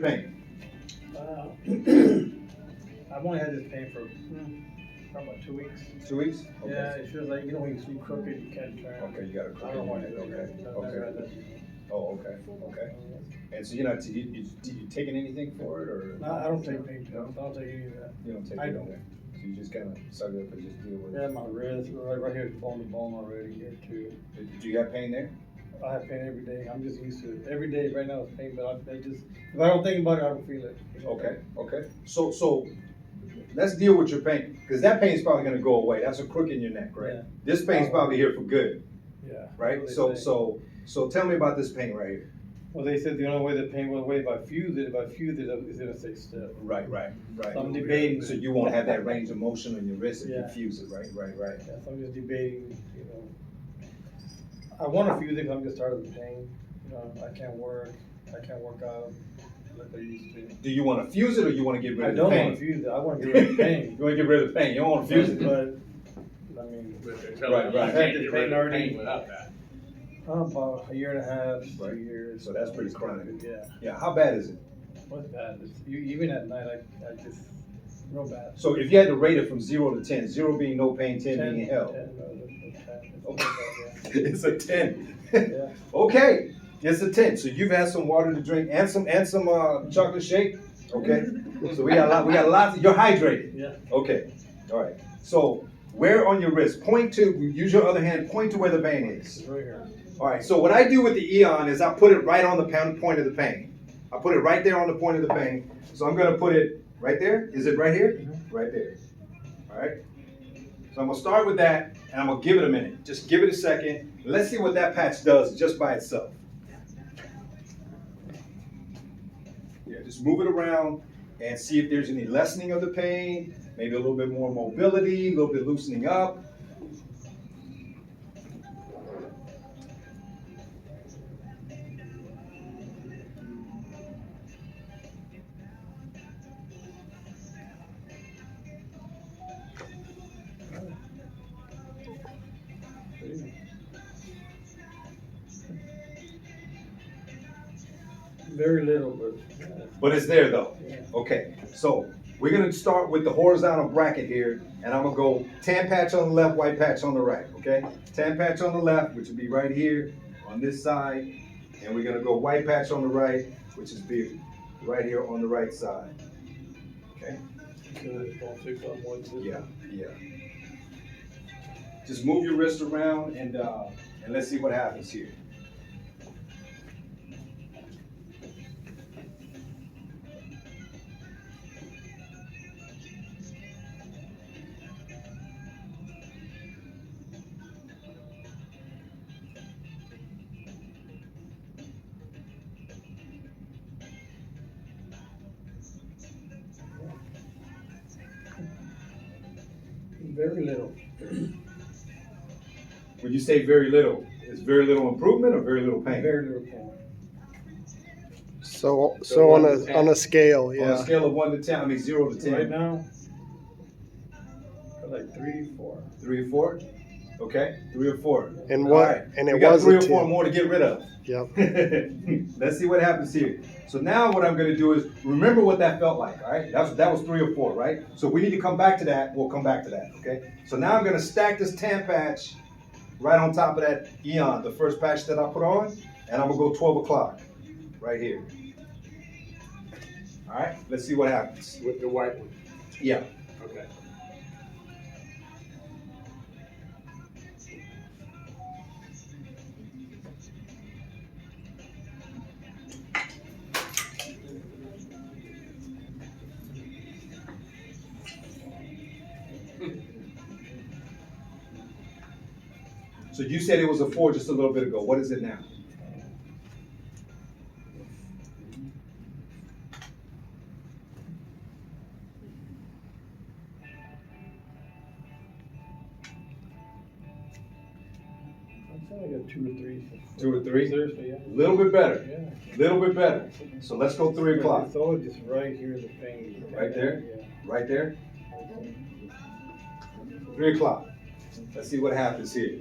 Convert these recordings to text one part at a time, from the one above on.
paint? I've only had this paint for probably about 2 weeks. 2 weeks? Okay. Yeah, it feels like, when you crooked, you can't turn. Okay, you got a crooked I don't want unit, to do okay, that. okay. Oh, okay, okay. And so you're not, you taking anything for it, or? No, I don't take paint. No? I don't take any of that. You don't take I it don't. there? So you just kind of suck it up and just deal with Yeah, it? my wrist, right here, bone to bone already here too. Do you have pain there? I have pain every day. I'm just used to it. Every day right now is pain, but I just, if I don't think about it, I don't feel it. Okay, okay. So let's deal with your pain, because that pain's probably gonna go away. That's a crook in your neck, right? Yeah. This pain's probably here for good, Yeah. right? That's what they say. So tell me about this pain right here. Well, they said the only way the pain will away if I fuse it, it's gonna stay still. Right. So I'm debating. So you won't have that range of motion on your wrist if you Yeah. fuse it, right? Yeah, so I'm just debating, I want to fuse it because I'm just tired of the pain. I can't work out like I used to. Do you want to fuse it, or you want to get rid I of the don't pain? want to fuse it. I want to get rid of the pain. You want to get rid of the pain. You don't want to fuse it. But, I mean, But they're telling Right, you right. you I had can't this get rid pain of already. pain without that. about a year and a half, Right. 2 years. So that's pretty chronic. Yeah. Yeah. How bad is it? What's bad? Even at night, I just real bad. So if you had to rate it from 0 to 10, 0 being no pain, 10 being hell, 10, no, it's 10. Okay. It's a 10. Yeah. Okay, it's a 10. So you've had some water to drink and some chocolate shake. Okay, so we got lots. You're hydrated. Yeah. Okay, all right. So where on your wrist? Use your other hand. Point to where the vein is. It's right here. All right. So what I do with the Eon is I put it right on the point of the pain. I put it right there on the point of the pain. So I'm gonna put it right there. Is it right here? Mhm. Right there. All right. So I'm gonna start with that, and I'm gonna give it a minute. Just give it a second. Let's see what that patch does just by itself. Yeah, just move it around and see if there's any lessening of the pain, maybe a little bit more mobility, a little bit loosening up. Very little, But it's there though. yeah. Okay, so we're gonna start with the horizontal bracket here, and I'm gonna go tan patch on the left, white patch on the right, okay? Tan patch on the left, which will be right here on this side, and we're gonna go white patch on the right, which is be right here on the right side, okay? Yeah. Just move your wrist around and let's see what happens here. Very little. When you say very little, is very little improvement or very little pain? Very little pain. So So on a scale, On a yeah. scale of 1 to 10, I mean 0 to 10. Right now, like 3, 4. 3 or 4? Okay, 3 or 4. And All what? right. And it we got was 3 a or 4 10. more to get rid of. Yep. Let's see what happens here. So now what I'm going to do is remember what that felt like. All right, that was 3 or 4, right? So we need to come back to that. We'll come back to that. Okay. So now I'm going to stack this tan patch right on top of that Eon, the first patch that I put on, and I'm gonna go 12 o'clock right here. All right. Let's see what happens. With the white one. Yeah. Okay. So you said it was a 4 just a little bit ago. What is it now? I'm saying like a 2 or 3. 2 or 3? Seriously, yeah. A little bit better. Yeah. Little bit better. So let's go 3 o'clock. It's always just right here, the pain. Right there? Yeah. Right there. 3 o'clock. Let's see what happens here.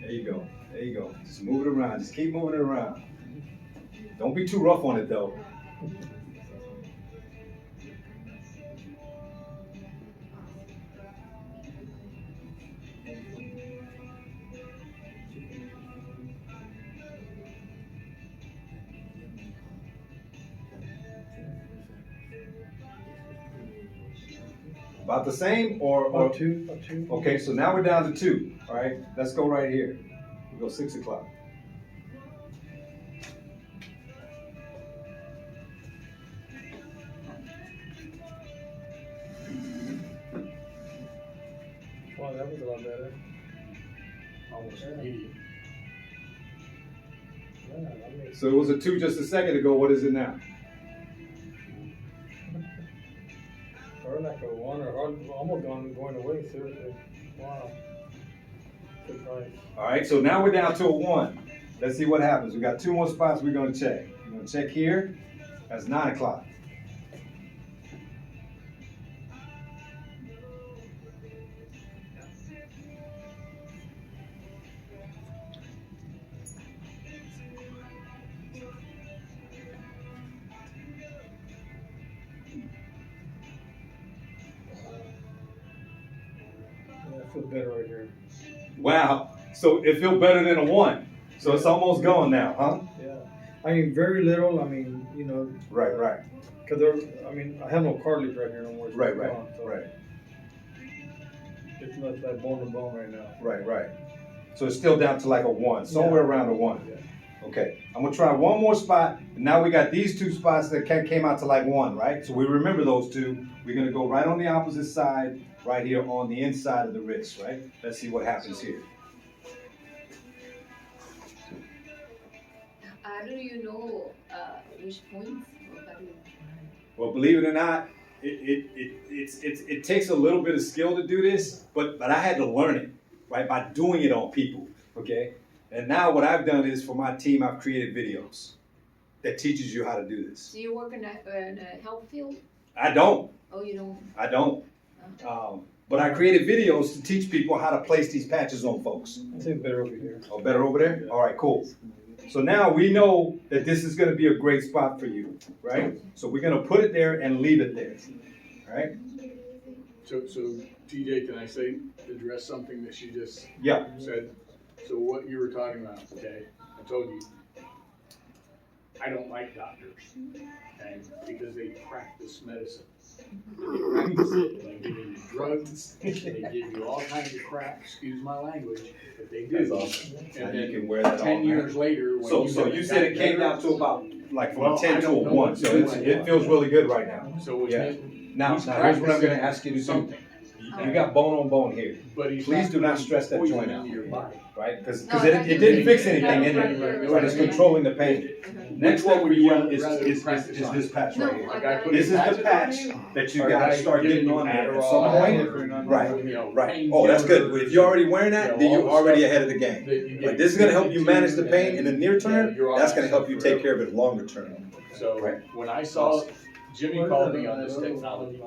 There you go. There you go. Just move it around. Just keep moving it around. Don't be too rough on it though. About the same or About two. okay, so now we're down to 2. All right, let's go right here. We go 6 o'clock. Wow, that was a lot better. Almost immediate. Yeah, I mean, So it was a 2 just a second ago. What is it now? or like a 1 or almost going away, seriously. Wow. Good price. All right, so now we're down to a 1. Let's see what happens. We got 2 more spots we're gonna check. We're gonna check here. That's 9 o'clock. Yeah, I feel better right here. Wow. So it feels better than a 1. So it's almost gone now, huh? Yeah. I mean, very little. I mean, you know. Right, right. Because I mean, I have no cartilage right here no more. It's Right, gone, right, so right. It's not like bone to bone right now. Right, right. So it's still down to like a 1, somewhere around a 1. Yeah. Okay, I'm gonna try one more spot. And now we got these 2 spots that came out to like 1, right? So we remember those 2. We're gonna go right on the opposite side, right here on the inside of the wrist, right? Let's see what happens here. How do you know which points? Or how do you... Well, believe it or not, it takes a little bit of skill to do this, but I had to learn it, right, by doing it on people, okay? And now what I've done is for my team, I've created videos that teaches you how to do this. Do you work in a health field? I don't. Oh, you don't? I don't. But I created videos to teach people how to place these patches on folks. I think better over here. Oh, better over there? All right, cool. So now we know that this is gonna be a great spot for you, right? So we're gonna put it there and leave it there, all right? So TJ, can I address something that she just Yeah, said? So what you were talking about, okay, I told you, I don't like doctors, okay, because they practice medicine. They practice it, they give you drugs, they give you all kinds of crap, excuse my language, but they do. that's awesome. And Now you then can wear that 10 on years there. later, when So you said it came down to about, like from Well, a 10 I to a don't know 1, what so to do it feels really good right now. So it's Yeah. meant- Now he's here's what I'm gonna practicing ask you to do. something. You got bone on bone here, But he's Please not do not putting stress that poison joint out. into your body. right? Because No, it didn't fix anything in there, right? It's controlling the pain. Mhm. Next Which one one would we you want is rather practice this on? patch No, right here. Like I put This is patches the on patch you, that you or gotta like start giving getting you on there at Adderall, some point. or, Right, you know, right. pain Oh, that's good. killers, If you're already wearing you that, know, then all you're the already stuff ahead of the that you game. get Like this is gonna help you addicted manage to, the pain in and the near term. you're on That's that gonna help stuff you take forever. care of it longer term. So Right. when I saw Jimmy called me on this technology,